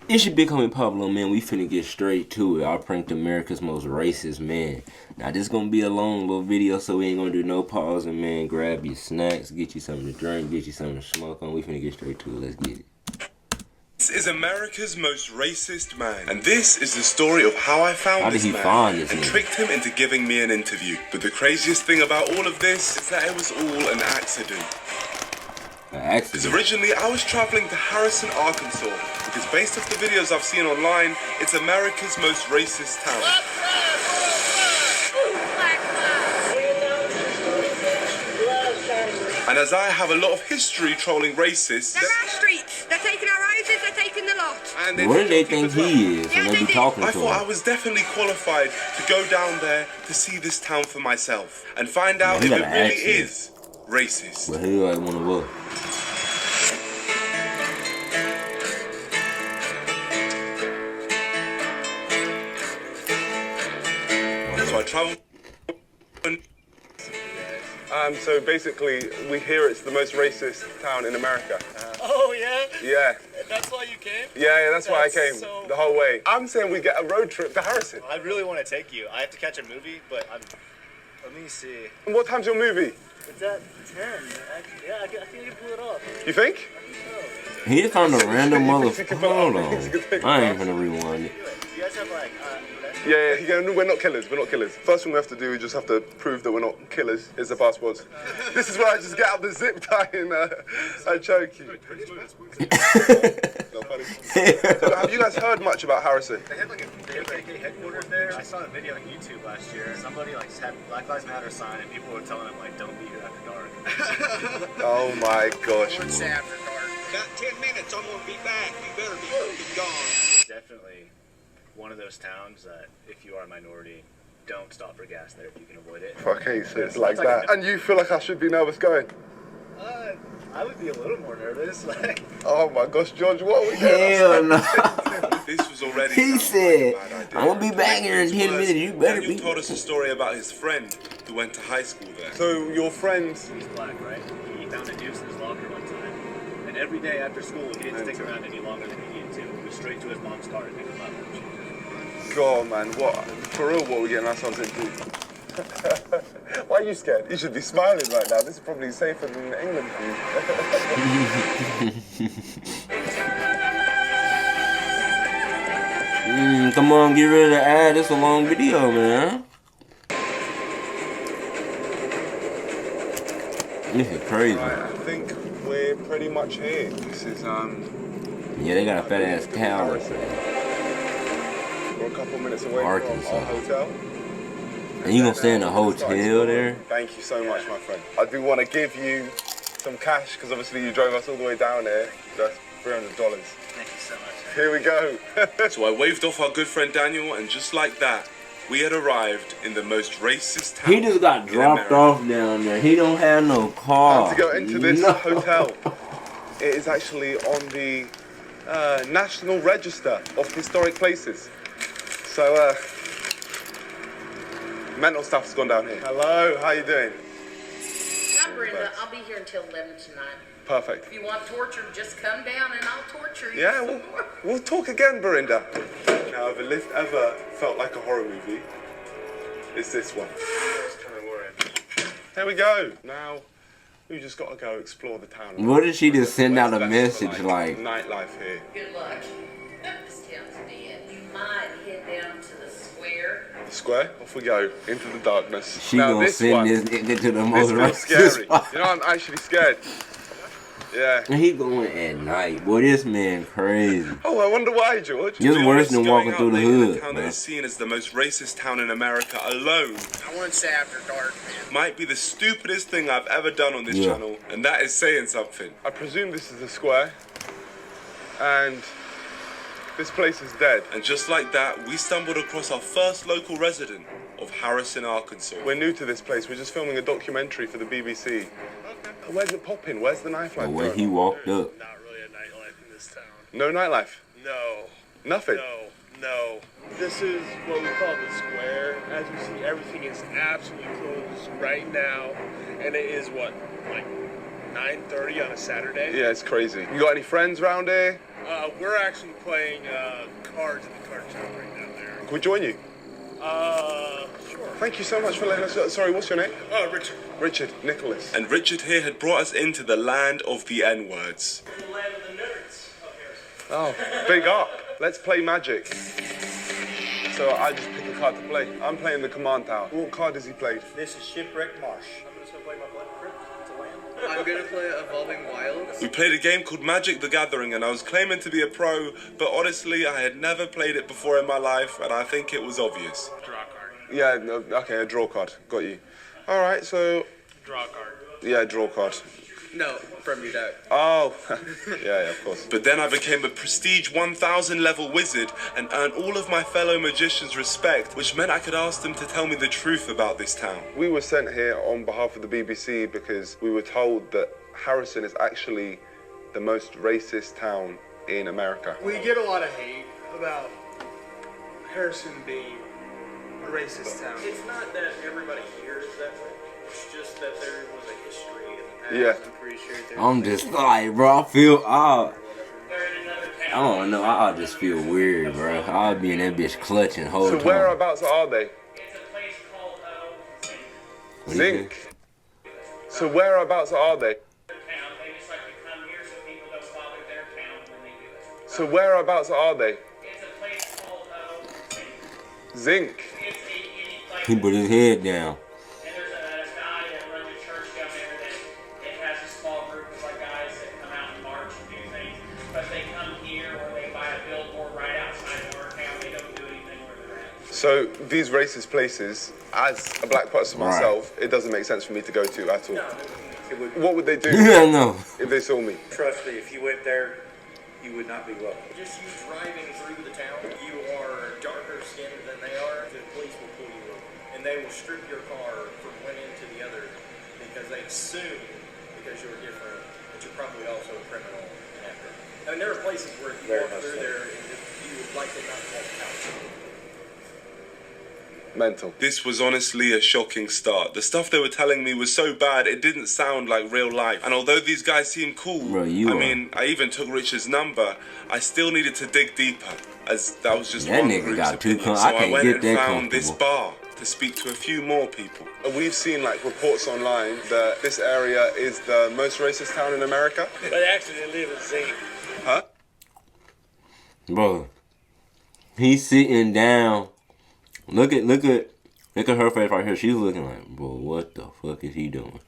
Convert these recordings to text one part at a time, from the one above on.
It's your big homie Pablo, man. We finna get straight to it. I pranked America's most racist man. Now, this gonna be a long little video, so we ain't gonna do no pausing, man. Grab your snacks, get you something to drink, get you something to smoke on. We finna get straight to it. Let's get it. This is America's most racist man, and this is the story of how I found this man and tricked him into giving me an interview. But the craziest thing about all of this is that it was all an accident. Because originally I was traveling to Harrison, Arkansas, because based off the videos I've seen online, it's America's most racist town. And as I have a lot of history trolling racists... They're our streets. They're taking our houses, they're taking the lot. And where do they think he is? And they be talking to him. I thought I was definitely qualified to go down there to see this town for myself and find out if it really is racist. But who do I want to look? So I traveled. So basically, we hear it's the most racist town in America. Oh, yeah? Yeah. That's why you came? Yeah, that's why I came the whole way. I'm saying we get a road trip to Harrison. I really want to take you. I have to catch a movie, but let me see. And what time's your movie? It's at 10. Yeah, I think I can pull it off. You think? I think so. He just found a random motherfucker. Hold on. I ain't gonna rewind it. You guys have like... Yeah, we're not killers, we're not killers. First thing we have to do, we just have to prove that we're not killers, is the passports. This is where I just get out the zip tie and I choke you. So have you guys heard much about Harrison? They had like a KKK headquarters there. I saw a video on YouTube last year. Somebody like had Black Lives Matter sign and people were telling them like, don't be here after dark. Oh my gosh. What's after dark? About 10 minutes, I'm gonna be back. You better be gone. Definitely one of those towns that if you are a minority, don't stop for gas there if you can avoid it. Okay, so it's like that. And you feel like I should be nervous going? I would be a little more nervous. Like, oh my gosh, George, what are we doing? Hell no. This was already he said, I'm gonna be back here in 10 minutes. You better be. Daniel told us a story about his friend who went to high school there. So your friend... He's black, right? He found a noose in his locker one time. And every day after school, he didn't stick around any longer than he needed to. He went straight to his mom's car and picked him up. God, man, what? For real, what are we getting ourselves into? Why are you scared? You should be smiling right now. This is probably safer than England for you. Come on, get rid of the ad. It's a long video, man. This is crazy. Right, I think we're pretty much here. This is, yeah, they got a fat ass tower. We're a couple minutes away Arkansas. from our hotel. And you gonna stay in a hotel there? Thank you so much, my friend. I do want to give you some cash because obviously you drove us all the way down here. That's $300. Thank you so much. Here we go. So I waved off our good friend Daniel, and just like that, we had arrived in the most racist town. He just got dropped off down there. He don't have no car. To go into this hotel. It is actually on the National Register of Historic Places. So, mental stuff's gone down here. Hello, how you doing? I'm Brenda. I'll be here until 11 tonight. Perfect. If you want torture, just come down and I'll torture you. Yeah, we'll talk again, Belinda. Now, if a lift ever felt like a horror movie, it's this one. There we go. Now, we just got to go explore the town. What did she just send out a message like? Nightlife here. Good luck. This town's dead. You might head down to the square. The square? Off we go, into the darkness. She now, gonna send this nigga to the most scary. You know, I'm actually scared. Yeah. And he going at night. Boy, this man crazy. Oh, I wonder why, George. Just worse than walking through the hood. A town that is seen as the most racist town in America alone. I want to say after dark, man. Might be the stupidest thing I've ever done on this channel, and that is saying something. I presume this is the square, and this place is dead. And just like that, we stumbled across our first local resident of Harrison, Arkansas. We're new to this place. We're just filming a documentary for the BBC. Where's it popping? Where's the nightlife? Where he walked up. Not really a nightlife in this town. No nightlife? No. Nothing? No. This is what we call the square. As you see, everything is absolutely closed right now. And it is what, like 9:30 on a Saturday? Yeah, it's crazy. You got any friends around here? We're actually playing cards in the card shop right now there. Can we join you? Sure. Thank you so much for letting us. Sorry, what's your name? Richard. Richard Nicholas. And Richard here had brought us into the land of the N-words. The land of the nerds. Oh, big up. Let's play Magic. So I just pick a card to play. I'm playing the Command Tower. What card has he played? This is Shipwreck Marsh. I'm just gonna play my Blood Crypt. It's a land. I'm gonna play Evolving Wilds. We played a game called Magic the Gathering, and I was claiming to be a pro, but honestly, I had never played it before in my life, and I think it was obvious. Draw a card. Yeah, no, okay, a draw card. Got you. All right, so... Draw a card. Yeah, draw card. No, from your deck. Oh, yeah, of course. But then I became a prestige 1000 level wizard and earned all of my fellow magicians' respect, which meant I could ask them to tell me the truth about this town. We were sent here on behalf of the BBC because we were told that Harrison is actually the most racist town in America. We get a lot of hate about Harrison being a racist town. It's not that everybody here is that way. It's just that there was a history in the past. Yeah. I'm pretty sure there's I'm just like, bro, I don't know, I just feel weird, bro. I'll be in that bitch clutching the whole So time. whereabouts are they? It's a place called What do you Zinc. So whereabouts are they? town. They just like to come here so people don't bother their town when they do it. So whereabouts are they? It's a place called Zinc. it's a like, He put his head down. and there's a guy that runs a church down there that it has a small group of like guys that come out and march and do things, but they come here or they buy a billboard right outside of our town. They don't do anything where they're at. So these racist places, as a black person Right. myself, it doesn't make sense for me to go to at all. What would they do Yeah, no. if they saw me? Trust me, if you went there, you would not be welcome. just you driving through the town. You are darker skinned than they are. The police will pull you over, and they will strip your car from one end to the other because they assume because you're different that you're probably also a criminal after. I mean, there are places where if you Very walk much through so. there and you would likely not walk out. Mental. This was honestly a shocking start. The stuff they were telling me was so bad, it didn't sound like real life. And although these guys seemed cool, Bro, you are- I even took Richard's number, I still needed to dig deeper, as that was just That one nigga group's got too opinion. I So I can't went get and that found this comfortable. bar to speak to a few more people. We've seen like reports online that this area is the most racist town in America. But actually, they live in Zinc. Huh? Bro, he's sitting down. Look at her face right here. She's looking like, bro, what the fuck is he doing?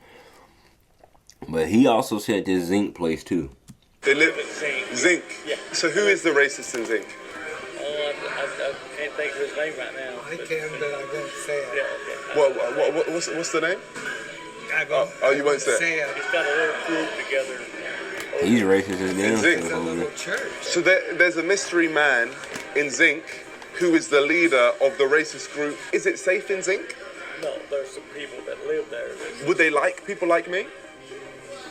But he also said this Zinc place too. They live Zinc. Zinc. Yeah. So who is the racist in Zinc? I can't think of his name right now. I can, but I won't say it. What's the name? I won't, Oh, you won't say it. say it. He's got a little group together. He's racist as damn. Zinc. It's a little church. So there's a mystery man in Zinc who is the leader of the racist group. Is it safe in Zinc? No, there's some people that live there that Would they like people like me?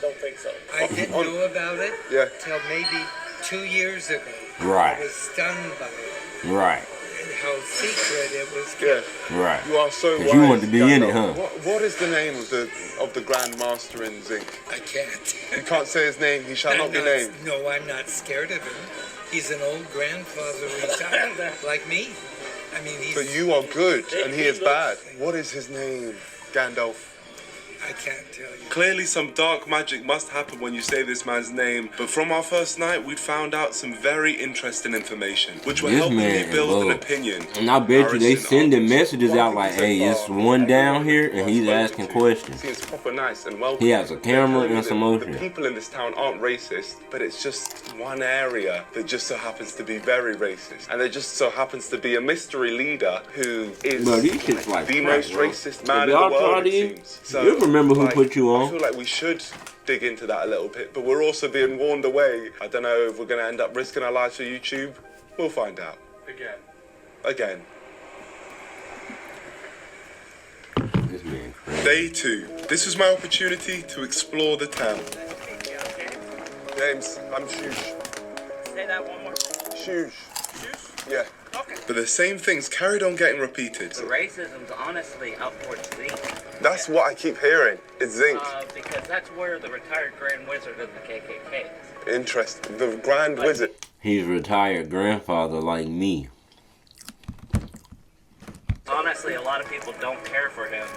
don't think so. I didn't know about it Yeah. till maybe 2 years ago. Right. I was stunned by it Right, and how secret it was Yeah. kept. right. You are so 'Cause wise. you wanted to be in it, Gandalf. huh? What is the name of the Grand Master in Zinc? I can't. You can't say his name. He shall not be named. No, I'm not scared of him. He's an old grandfather retired, like me. I mean, he's... But you are good and he is bad. What is his name? Gandalf. I can't tell you. Clearly some dark magic must happen when you say this man's name, but from our first night we'd found out some very interesting information, which will This help man me build an low. opinion. And I bet you they Harrison sending argues. messages out like, hey, it's one down here and he's asking questions. Seems proper nice and welcome. He has a camera and some The motion. people in this town aren't racist, but it's just one area that just so happens to be very racist. And there just so happens to be a mystery leader who is Bro, these shit's like the crack, most bro. racist man If in the y'all world, try it these, seems. So, you'll remember who like, put you on. I feel like we should dig into that a little bit, but we're also being warned away. I don't know if we're going to end up risking our lives for YouTube. We'll find out. Again. This man crazy. Day 2. This was my opportunity to explore the town. James, I'm Shush. Say that one more. Shush. Yeah. But the same things carried on getting repeated. The racism's honestly up towards Zinc. That's what I keep hearing. It's Zinc. Because that's where the retired Grand Wizard of the KKK is. Interesting. The Grand Wizard. He's retired grandfather like me. Honestly, a lot of people don't care for him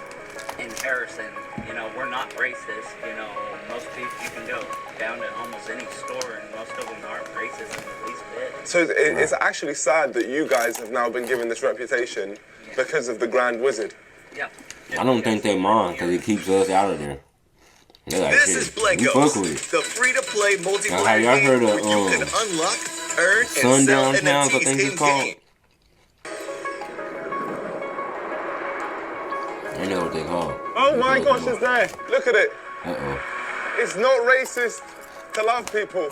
in Harrison. You know, we're not racist. You know, most people, you can go down to almost any store and most of them aren't racist in the least bit. So it's actually sad that you guys have now been given this reputation because of the Grand Wizard. Yeah. I don't think they mind because it keeps us out of there. Like, this is Blankos, the free-to-play multiplayer y'all game heard where of, you can unlock, earn, and sell Sundown Towns, I NFTs think it's called. in-game. I know what they call it. Oh my gosh, it's there. Look at it. Uh-oh. It's not racist to love people.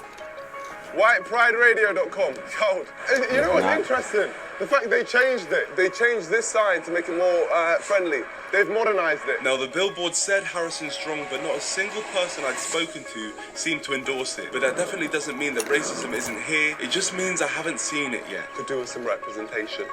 WhitePrideRadio.com. Cold. And you know what's interesting? The fact they changed it. They changed this sign to make it more friendly. They've modernized it. Now, the billboard said Harrison Strong, but not a single person I'd spoken to seemed to endorse it. But that definitely doesn't mean that racism isn't here. It just means I haven't seen it yet. Could do with some representation.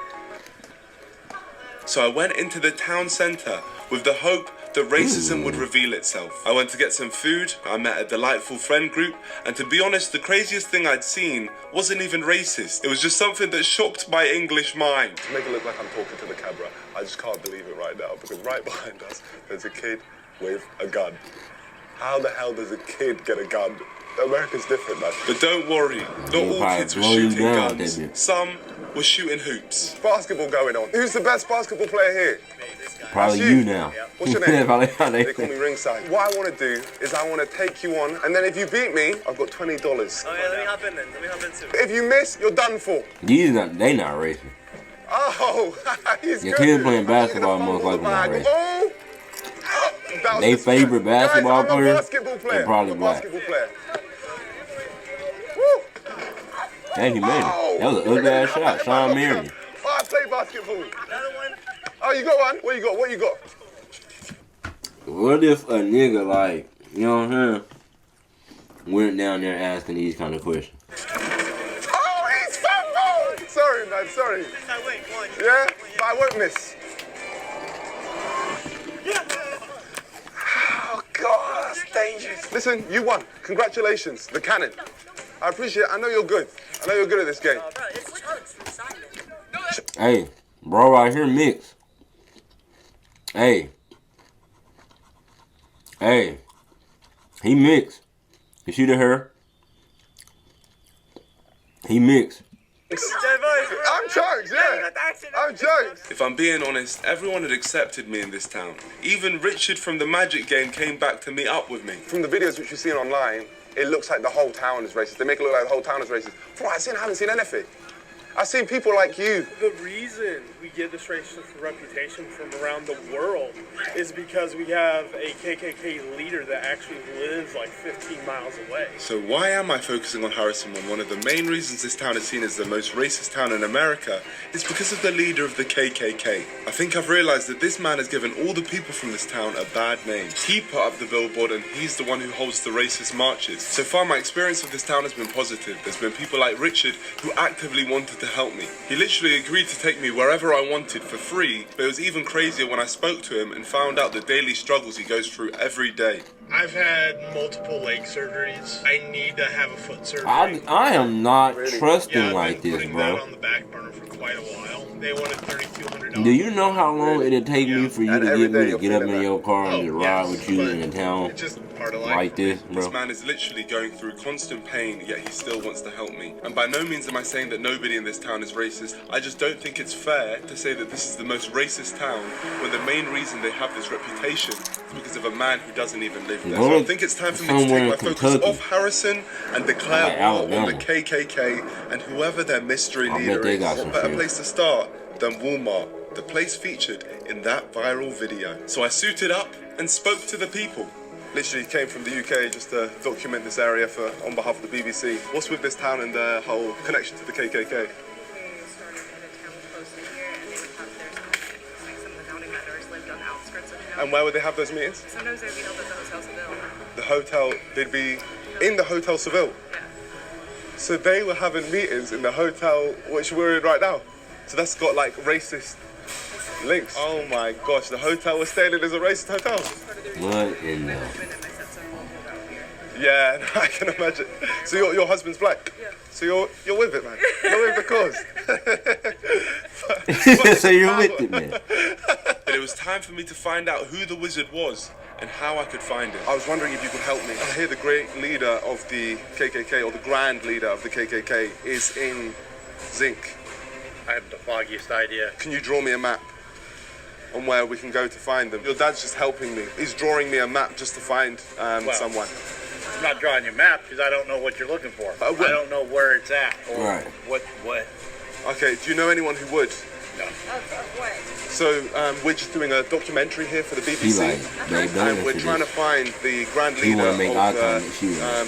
So I went into the town centre with the hope that racism would reveal itself. I went to get some food, I met a delightful friend group, and to be honest, the craziest thing I'd seen wasn't even racist. It was just something that shocked my English mind. To make it look like I'm talking to the camera, I just can't believe it right now, because right behind us, there's a kid with a gun. How the hell does a kid get a gun? America's different, man. But don't worry, not all kids were shooting guns. Some were shooting hoops. Basketball going on. Who's the best basketball player here? Probably you now. What's your name? They call me Ringside. What I want to do is I want to take you on, and then if you beat me, I've got $20. Oh yeah, let me hop in then. Let me hop in too. If you miss, you're done for. They not racist. Oh, he's Your good. kid playing basketball most likely not racist. Oh, They favorite basketball guys, I'm a player, basketball player. they're probably I'm a black. basketball player. Dang, he made it. That was an ugly ass shot. Sean Marion. Oh, I play basketball. Another one. Oh, you got one? What you got? What you got? What if a nigga like, you know what I'm saying, went down there asking these kind of questions? Oh, he's fumbled! Sorry, man, sorry. I win one. Yeah? But I won't miss. Oh, God, that's dangerous. Listen, you won. Congratulations. The cannon. I appreciate it. I know you're good. I know you're good at this game. Bro, it's chunks from Simon. Hey, bro right here mixed. Hey, he mixed. You see the hair? He mixed. I'm jokes, yeah. I'm jokes. If I'm being honest, everyone had accepted me in this town. Even Richard from the Magic game came back to meet up with me. From the videos which you've seen online, it looks like the whole town is racist. They make it look like the whole town is racist. From what I've seen, I haven't seen anything. I've seen people like you. The reason we get this racist reputation from around the world is because we have a KKK leader that actually lives like 15 miles away. So why am I focusing on Harrison when one of the main reasons this town is seen as the most racist town in America is because of the leader of the KKK? I think I've realized that this man has given all the people from this town a bad name. He put up the billboard and he's the one who holds the racist marches. So far my experience of this town has been positive. There's been people like Richard who actively wanted to help me. He literally agreed to take me wherever I wanted for free, but it was even crazier when I spoke to him and found out the daily struggles he goes through every day. I've had multiple leg surgeries. I need to have a foot surgery. I am not trusting like I've been this, putting bro. that on the back burner for quite a while. They wanted $3,200. Do you know how long it'd take me for you And to every get day me to you're get up feeling in that. your car and just ride with you in the town It's just part of life. like this, This bro? man is literally going through constant pain, yet he still wants to help me. And by no means am I saying that nobody in this town is racist. I just don't think it's fair to say that this is the most racist town when the main reason they have this reputation is because of a man who doesn't even live there. So I think it's time for me to Somewhere take my in focus Kentucky. off Harrison and declare Like war on Alabama. the KKK and whoever their mystery I bet leader they is. got What some better shit. place to start than Walmart, the place featured in that viral video. So I suited up and spoke to the people. Literally came from the UK just to document this area on behalf of the BBC. What's with this town and the whole connection to the KKK? And where would they have those meetings? Sometimes they'd be held at the Hotel Seville. The hotel, they'd be in the Hotel Seville. Yeah. So they were having meetings in the hotel which we're in right now. So that's got like racist links. Oh my gosh, the hotel we're staying in is a racist hotel. What in the... Yeah, I can imagine. So your husband's black? Yeah. So you're with it, man. You're with the cause. So you're with it, man. But it was time for me to find out who the wizard was and how I could find him. I was wondering if you could help me. I hear the great leader of the KKK, or the grand leader of the KKK, is in Zinc. I have the foggiest idea. Can you draw me a map on where we can go to find them? Your dad's just helping me. He's drawing me a map just to find someone. I'm not drawing your map because I don't know what you're looking for. I don't know where it's at or what. Okay, do you know anyone who would? No. What? So we're just doing a documentary here for the BBC, and we're trying to find the grand leader of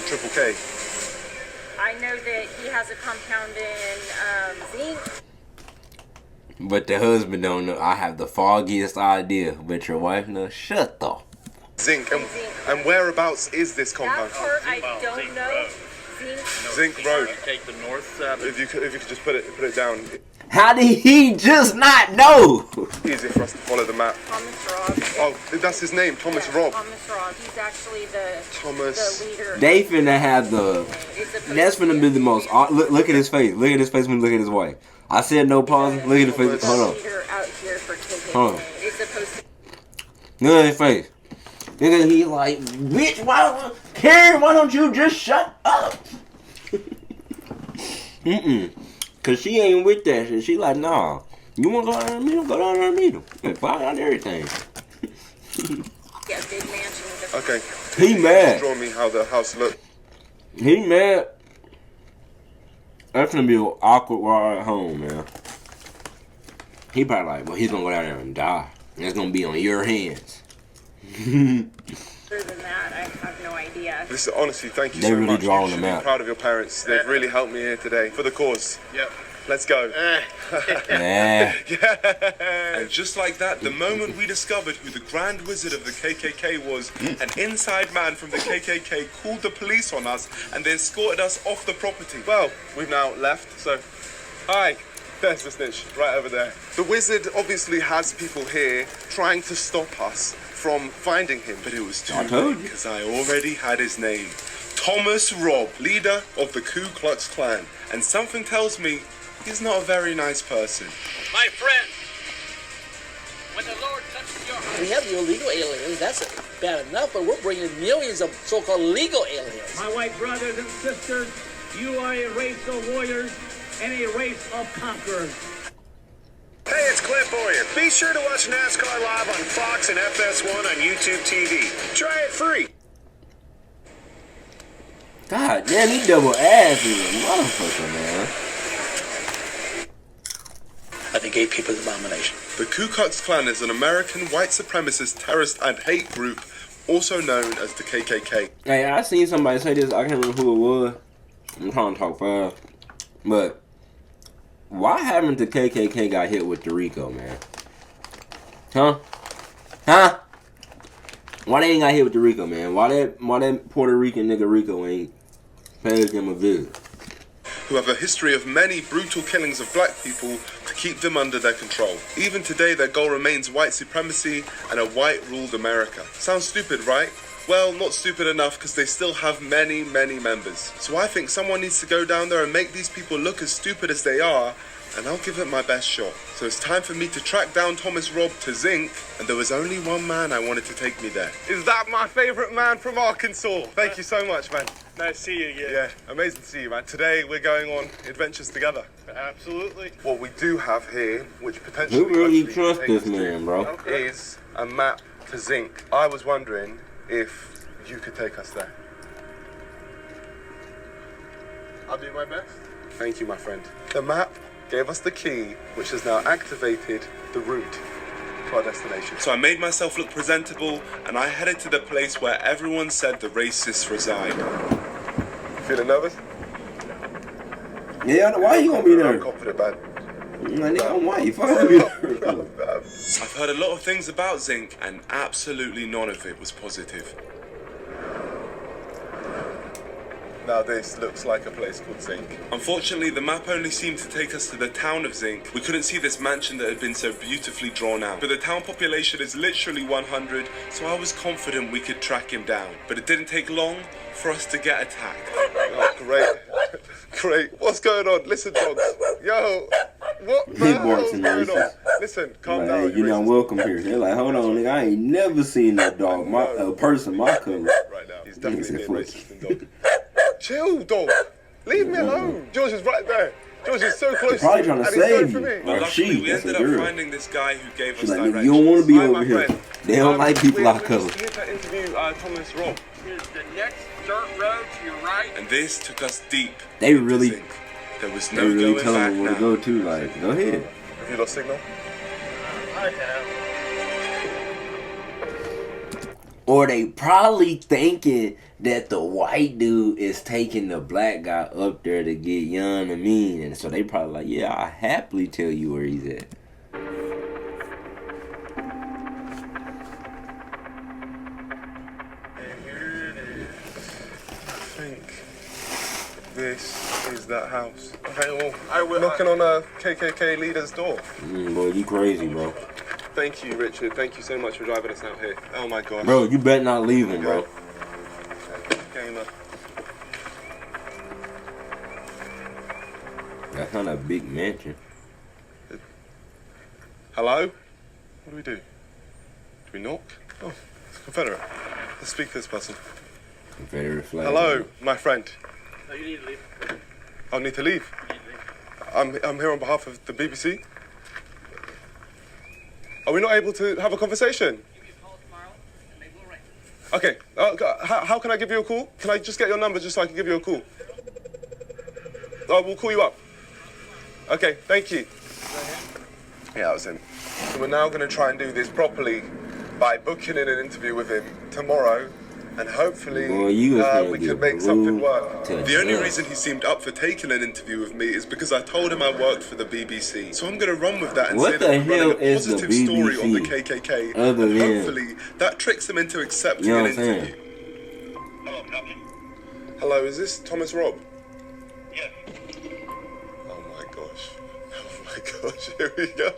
Triple K. I know that he has a compound in Zinc. But the husband don't know. I have the foggiest idea, but your wife knows. Shut up. Zinc. And whereabouts is this compound? That part I don't know. Zinc Road. Take the north. If you could just put it down. How did he just not know? Easier for us to follow the map. Thomas Robb. Oh, that's his name, Thomas Robb. Thomas Robb. He's actually the leader. They finna have the. That's finna be the most. Look at his face. Look at his face when you look at his wife. I said no pause. Look at his face. Hold on. Out here for KKK. Hold on. It's supposed to. Look at his face. Nigga, he like, bitch, Karen, why don't you just shut up? Cause she ain't with that shit. She like, nah. You wanna go down there and meet him? Go down there and meet him. And find out everything. Yeah, big mansion. Okay. He mad. Draw me how the house looks. He mad. That's gonna be an awkward ride home, man. He probably like, well, he's gonna go down there and die. And it's gonna be on your hands. Other than that, I have no idea. Listen, honestly, thank you they so really much. drawing You should them be out. proud of your parents. They've really helped me here today for the cause. Yep. Let's go. And just like that, the moment we discovered who the Grand Wizard of the KKK was, an inside man from the KKK called the police on us and they escorted us off the property. Well, we've now left, so hi. There's the snitch, right over there. The wizard obviously has people here trying to stop us from finding him. But it was too late because I already had his name. Thomas Robb, leader of the Ku Klux Klan. And something tells me he's not a very nice person. My friend, when the Lord touches your heart. We have the illegal aliens, that's bad enough, but we're bringing millions of so-called legal aliens. My white brothers and sisters, you are a race of warriors and a race of conquerors. Hey, it's Clint Boyer. Be sure to watch NASCAR Live on Fox and FS1 on YouTube TV. Try it free. God damn, he double ass is a motherfucker, man. I think 8 people is an abomination. The Ku Klux Klan is an American white supremacist terrorist and hate group, also known as the KKK. Hey, I seen somebody say this. I can't remember who it was. I'm trying to talk fast. But why haven't the KKK got hit with the RICO, man? Huh? Why they ain't got hit with the RICO, man? Why that Puerto Rican nigga RICO ain't paid them a visit? Who have a history of many brutal killings of black people to keep them under their control. Even today, their goal remains white supremacy and a white-ruled America. Sounds stupid, right? Well, not stupid enough because they still have many, many members. So I think someone needs to go down there and make these people look as stupid as they are, and I'll give it my best shot. So it's time for me to track down Thomas Robb to Zinc, and there was only one man I wanted to take me there. Is that my favorite man from Arkansas? Thank you so much, man. Nice to see you again. Yeah, amazing to see you, man. Today we're going on adventures together. Absolutely. What we do have here, which potentially Who really trusts this man, bro? is a map to Zinc. I was wondering if you could take us there. I'll do my best. Thank you, my friend. The map gave us the key, which has now activated the route to our destination. So I made myself look presentable, and I headed to the place where everyone said the racists reside. Feeling nervous? Yeah, why you gonna be there? I'm confident, man. Why you fucking be there? I've heard a lot of things about Zinc, and absolutely none of it was positive. Now this looks like a place called Zinc. Unfortunately, the map only seemed to take us to the town of Zinc. We couldn't see this mansion that had been so beautifully drawn out. But the town population is literally 100, so I was confident we could track him down. But it didn't take long for us to get attacked. Oh, great. Great. What's going on? Listen, dogs. Yo, what the hell's going on? Listen, calm down. You're not welcome here. They're like, hold on, nigga. I ain't never seen that dog, a person my color. Right now. He's definitely being racist and dog. Chill, dog. Leave me alone. George is right there. George is so close. Probably trying to save you. But luckily, we ended up finding this guy who gave us directions. You don't want to be over here. They don't like people our color. We're here to interview Thomas Robb. Here's the next dirt road to your right. And this took us deep. They really, there was they no really going tell back them where now. to go to. Like, go ahead. Have you lost signal? I have. Or they probably thinking that the white dude is taking the black guy up there to get young and mean, and so they probably like, yeah, I'll happily tell you where he's at. And here it is. I think this is that house. Okay, well, we're knocking on a KKK leader's door. Boy, you crazy, bro. Thank you, Richard. Thank you so much for driving us out here. Oh my gosh. Bro, you better not leave him, bro. Gamer. That's not a big mansion. Hello? What do we do? Do we knock? Oh, it's Confederate. Let's speak to this person. Confederate flag. Hello, my friend. No, you need to leave. I need to leave. I'm here on behalf of the BBC. Are we not able to have a conversation? Okay. How can I give you a call? Can I just get your number just so I can give you a call? Oh, we'll call you up. Okay, thank you. Yeah, that was him. So we're now going to try and do this properly by booking in an interview with him tomorrow, and hopefully we can make something work. The only reason he seemed up for taking an interview with me is because I told him I worked for the BBC. So I'm going to run with that and say that I'm running a positive story on the KKK. And hopefully that tricks him into accepting an interview. Hello, is this Thomas Robb? Yes. Oh my gosh, here we go.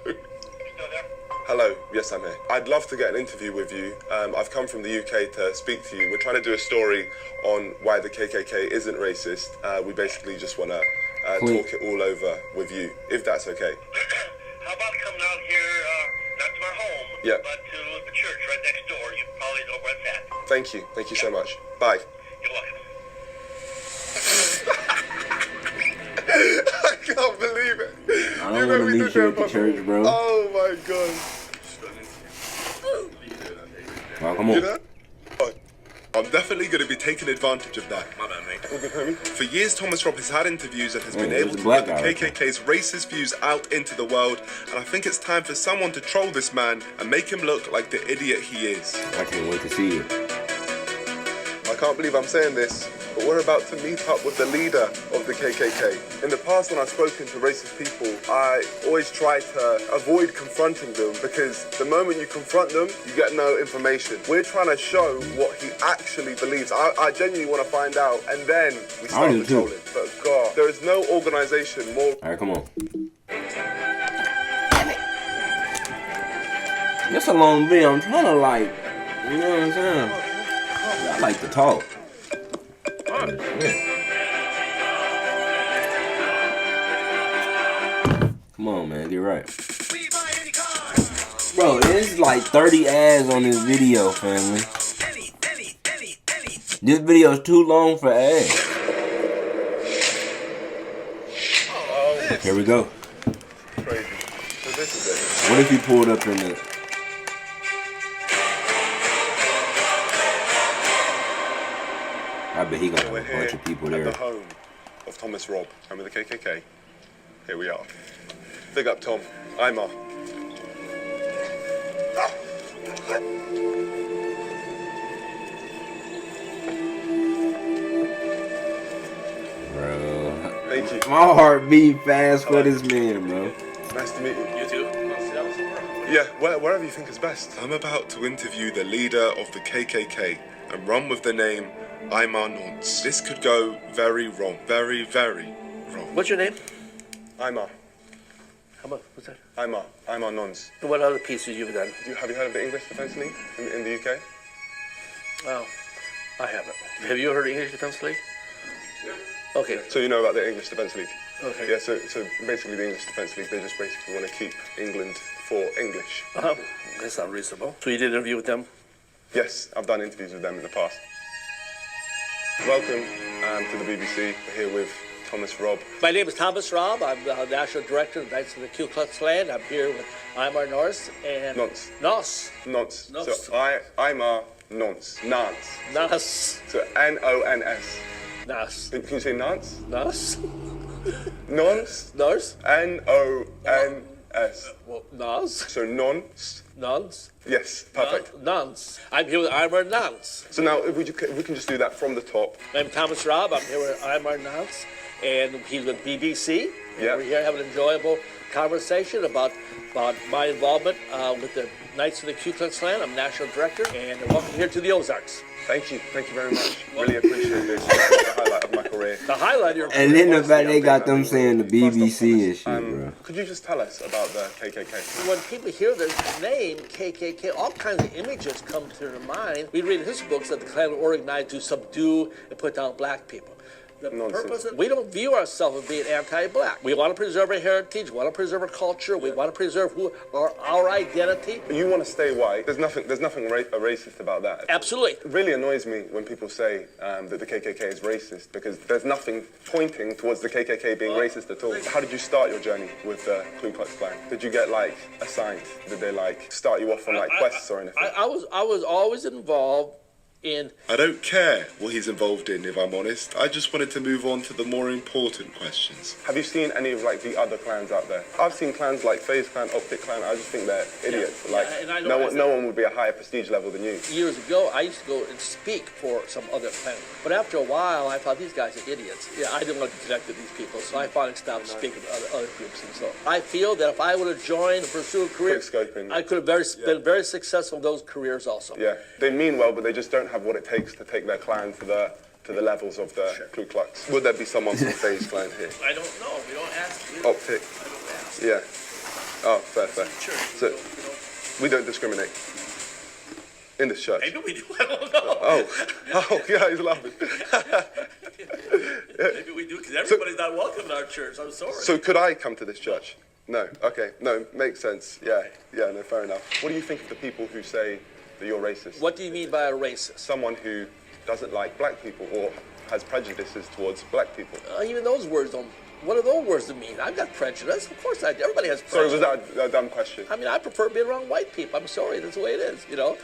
Hello, yes, I'm here. I'd love to get an interview with you. I've come from the UK to speak to you. We're trying to do a story on why the KKK isn't racist. We basically just want to talk it all over with you, if that's okay. How about coming out here, not to my home, but to the church right next door? You probably know where it's at. Thank you so much. Bye. You're welcome. I can't believe it. I don't want to meet you at the church, bro. Oh my god. Oh, come on. I'm definitely going to be taking advantage of that. My bad, mate. All good, homie. For years, Thomas Robb has had interviews and has been able to put the KKK's racist views out into the world, and I think it's time for someone to troll this man and make him look like the idiot he is. I can't wait to see you. I can't believe I'm saying this, but we're about to meet up with the leader of the KKK. In the past, when I've spoken to racist people, I always try to avoid confronting them because the moment you confront them, you get no information. We're trying to show what he actually believes. I genuinely want to find out, and then we start patrolling. But God, there is no organization more... All right, come on. That's a long video. I'm trying to like, you know what I'm saying? I like to talk. Come on, man, get right. Bro, there's like 30 ads on this video, family. This video is too long for ads. Here we go. Crazy. So this is it. What if he pulled up in the... I bet he got a bunch of people there. At the home of Thomas Robb, home of the KKK. Here we are. Big up, Tom. I'm off. Bro. Thank you. My heart beat fast for this man, bro. Nice to meet you. You too? Yeah, wherever you think is best. I'm about to interview the leader of the KKK and run with the name I'm our nonce. This could go very wrong. Very, very wrong. What's your name? Imar. What's that? Imar nonce. And what other pieces you've done? Have you heard of the English Defence League in the UK? Oh, I haven't. Have you heard of English Defence League? Yeah. Okay. So you know about the English Defence League? Okay. Yeah, so basically the English Defence League, they just basically want to keep England for English. That's not reasonable. So you did an interview with them? Yes, I've done interviews with them in the past. Welcome to the BBC. We're here with Thomas Robb. My name is Thomas Robb. I'm the National Director of Knights of the Ku Klux Klan. I'm here with Imar Norse and... Nonce. Nonce. So Imar Nonce. Nance. Nance. So N-O-N-S. Nance. Can you say Nance? Nance. Nonce. Nonce. N-O-N-S. Well, Nance. So nonce. Nance. Yes, perfect. Nance. I'm here with Imar Nance. So now, if we can just do that from the top. I'm Thomas Robb. I'm here with Imar Nance, and he's with BBC. Yeah. We're here having an enjoyable conversation about my involvement with the Knights of the Ku Klux Klan. I'm National Director, and welcome here to the Ozarks. Thank you very much. Really appreciate this. The highlight of my career. The highlight of your career. And then the fact they got them saying the BBC and shit, bro. Could you just tell us about the KKK? When people hear the name KKK, all kinds of images come to their mind. We read in history books that the Klan were organized to subdue and put down black people. The purpose we don't view ourselves as being anti-black. We want to preserve our heritage. We want to preserve our culture. We want to preserve our identity. You want to stay white. There's nothing racist about that. Absolutely. It really annoys me when people say that the KKK is racist, because there's nothing pointing towards the KKK being racist at all. How did you start your journey with the Ku Klux Klan? Did you get assigned? Did they start you off on quests or anything? I was always involved in... I don't care what he's involved in, if I'm honest. I just wanted to move on to the more important questions. Have you seen any of the other clans out there? I've seen clans like FaZe Clan, Optic Clan. I just think they're idiots. No one would be a higher prestige level than you. Years ago, I used to go and speak for some other clan. But after a while, I thought these guys are idiots. Yeah, I didn't want to connect with these people, so I finally stopped speaking to other groups. And so I feel that if I would have joined and pursued a career, I could have been very successful in those careers also. Yeah, they mean well, but they just don't have what it takes to take their clan to the levels of the Ku Klux. Would there be someone from FaZe Clan here? I don't know. We don't ask. Optic. Yeah. Oh, fair. Sure. So we don't discriminate in this church. Maybe we do. I don't know. Oh, yeah, he's laughing. Maybe we do, because everybody's not welcome in our church. I'm sorry. So could I come to this church? No. Okay. No, makes sense. Yeah. No, fair enough. What do you think of the people who say that you're racist? What do you mean by a racist? Someone who doesn't like black people or has prejudices towards black people. Even those words don't... What do those words mean? I've got prejudice. Of course I do. Everybody has prejudice. Sorry, was that a dumb question? I mean, I prefer being around white people. I'm sorry. That's the way it is, Oh,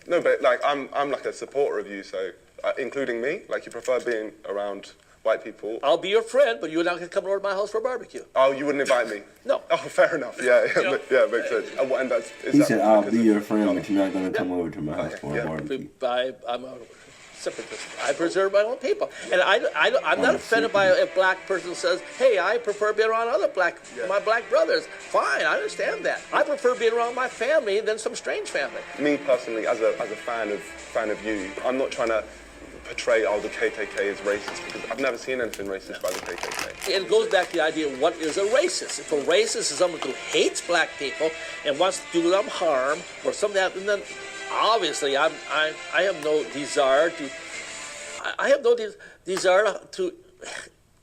no, but I'm a supporter of you, so including me, you prefer being around white people. I'll be your friend, but you're not going to come over to my house for a barbecue. Oh, you wouldn't invite me? No. Oh, fair enough. Yeah, makes sense. And he said, I'll be your friend, but you're not going to come over to my house for a barbecue. I'm a separatist. I preserve my own people. And I'm not offended by if a black person says, hey, I prefer being around my black brothers. Fine, I understand that. I prefer being around my family than some strange family. Me personally, as a fan of you, I'm not trying to portray the KKK is racist, because I've never seen anything racist by the KKK. It goes back to the idea of what is a racist. If a racist is someone who hates black people and wants to do them harm or something like that, then obviously I have no desire to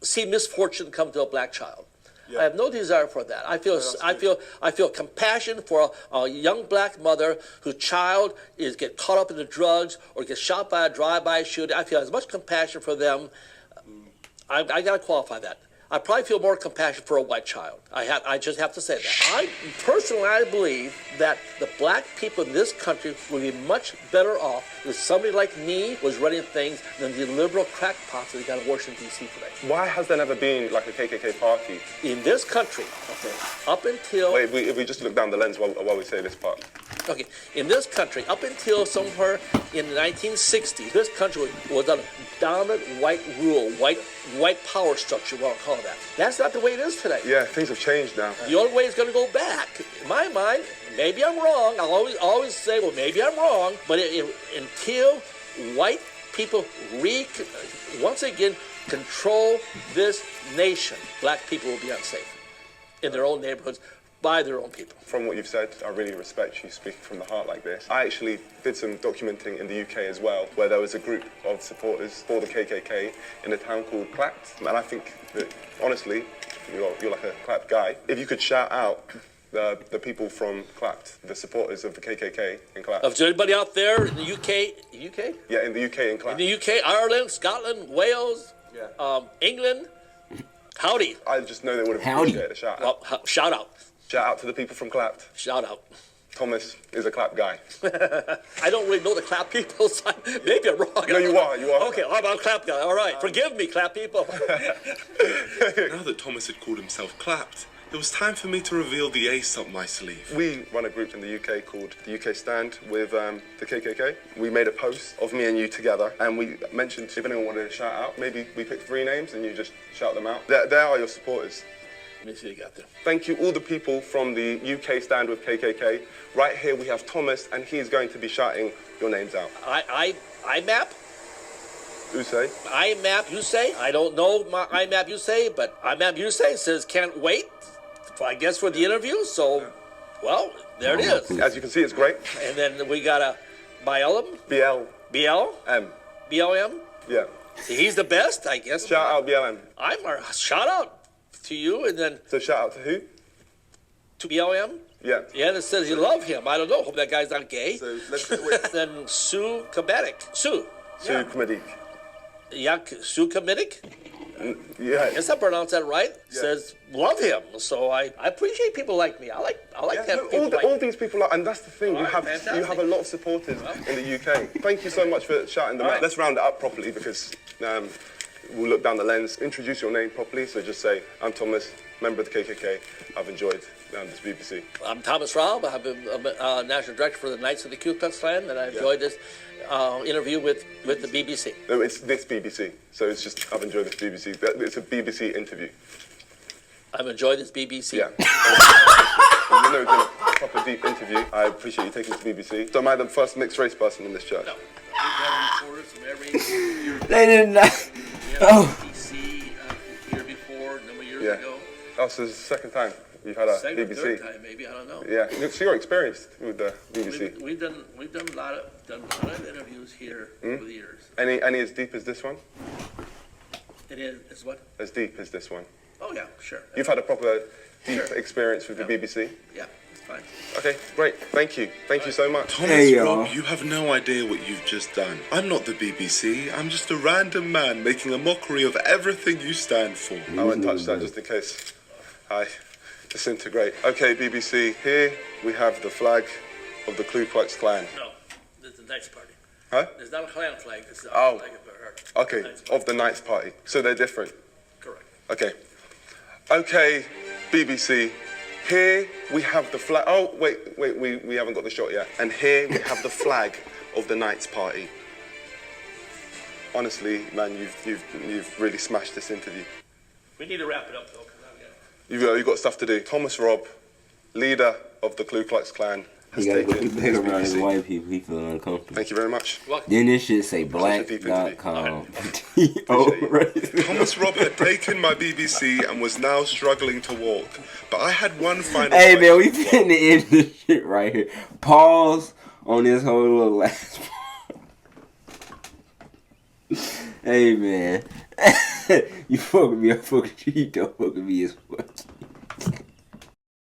see misfortune come to a black child. Yeah. I have no desire for that. I feel compassion for a young black mother whose child get caught up in the drugs or gets shot by a drive-by shooting. I feel as much compassion for them. I got to qualify that. I probably feel more compassion for a white child. I just have to say that. I believe that the black people in this country would be much better off if somebody like me was running things than the liberal crackpots that we got in Washington, D.C. today. Why has there never been a KKK party? In this country, up until... Wait, if we just look down the lens while we say this part. Okay, in this country, up until somewhere in the 1960s, this country was under dominant white rule, white power structure, what I'll call that. That's not the way it is today. Yeah, things have changed now. The only way it's going to go back, in my mind, maybe I'm wrong. I'll always say, well, maybe I'm wrong, but until white people once again control this nation, black people will be unsafe in their own neighborhoods by their own people. From what you've said, I really respect you speaking from the heart like this. I actually did some documenting in the UK as well, where there was a group of supporters for the KKK in a town called Clapt. And I think that, honestly, you're like a Clapt guy. If you could shout out the people from Clapt, the supporters of the KKK in Clapt. Of anybody out there in the UK? Yeah, in the UK in Clapt. In the UK, Ireland, Scotland, Wales, England, howdy. I just know they would have appreciated a shout out. Well, shout out. Shout out to the people from Clapt. Shout out. Thomas is a Clapt guy. I don't really know the Clapt people, so maybe I'm wrong. No, you are. Okay, I'm a Clapt guy. All right, forgive me, Clapt people. Now that Thomas had called himself Clapt, it was time for me to reveal the ace up my sleeve. We run a group in the UK called the UK Stand with the KKK. We made a post of me and you together, and we mentioned if anyone wanted to shout out, maybe we picked 3 names and you just shout them out. There are your supporters. Let me see what you got there. Thank you all the people from the UK Stand with KKK. Right here we have Thomas, and he's going to be shouting your names out. IMAP? Who say? IMAP, you say? I don't know my IMAP, you say, but IMAP, you say says can't wait, I guess, for the interview. So, well, there it is. As you can see, it's great. And then we got a BLM? BLM. BLM? Yeah. He's the best, I guess. Shout out BLM. Shout out to you, and then... So shout out to who? To BLM? Yeah. Yeah, and it says you love him. I don't know. Hope that guy's not gay. So let's wait. Then Sue Kamitic. Sue Kamitic. Yeah, Sue Kamitic? Yeah. I guess I pronounced that right. Yeah. Says love him. So I appreciate people like me. I like people like all these people are, and that's the thing. You have a lot of supporters in the UK. Thank you so much for shouting them out. Let's round it up properly because we'll look down the lens. Introduce your name properly. So just say, I'm Thomas, member of the KKK. I've enjoyed this BBC. I'm Thomas Raub. I've been national director for the Knights of the Ku Klux Klan, and I enjoyed this interview with the BBC. No, it's this BBC. So it's just, I've enjoyed this BBC. It's a BBC interview. I've enjoyed this BBC. Yeah. You know, it's been a proper deep interview. I appreciate you taking it to BBC. So am I the first mixed race person in this church? No. We've had reporters from every... They did not. Oh. BBC here before, a number of years ago. Oh, so this is the second time you've had a Second BBC. Third time, maybe, I don't know. Yeah, so you're experienced with the BBC. We've done a lot of interviews here over the years. Any as deep as this one? It is. It's what? As deep as this one. Oh yeah, sure. You've had a proper deep experience with the BBC. Yeah, it's fine. Okay, great. Thank you. Thank you so much. Thomas Rob, you have no idea what you've just done. I'm not the BBC. I'm just a random man making a mockery of everything you stand for. I won't touch that just in case I disintegrate. Okay, BBC, here we have the flag of the Ku Klux Klan. No, it's the Knights Party. Huh? It's not a Klan flag. It's a Oh. flag of Okay, of the Knights Party. So they're different. Correct. Okay. Okay, BBC. Here we have the flag. Oh, wait, we haven't got the shot yet. And here we have the flag of the Knights Party. Honestly, man, you've really smashed this interview. We need to wrap it up, though. You've got stuff to do. Thomas Robb, leader of the Ku Klux Klan, has He gotta taken go big around his BBC. white people. He feeling uncomfortable. Thank you very much. Then this shit say black.com. Thomas Robb had taken my BBC and was now struggling to walk. But I had one final Hey man, we question. finna end this shit right here. Pause on this whole little last part. Hey man. You fuck with me, I fuck with you. You don't fuck with me as well.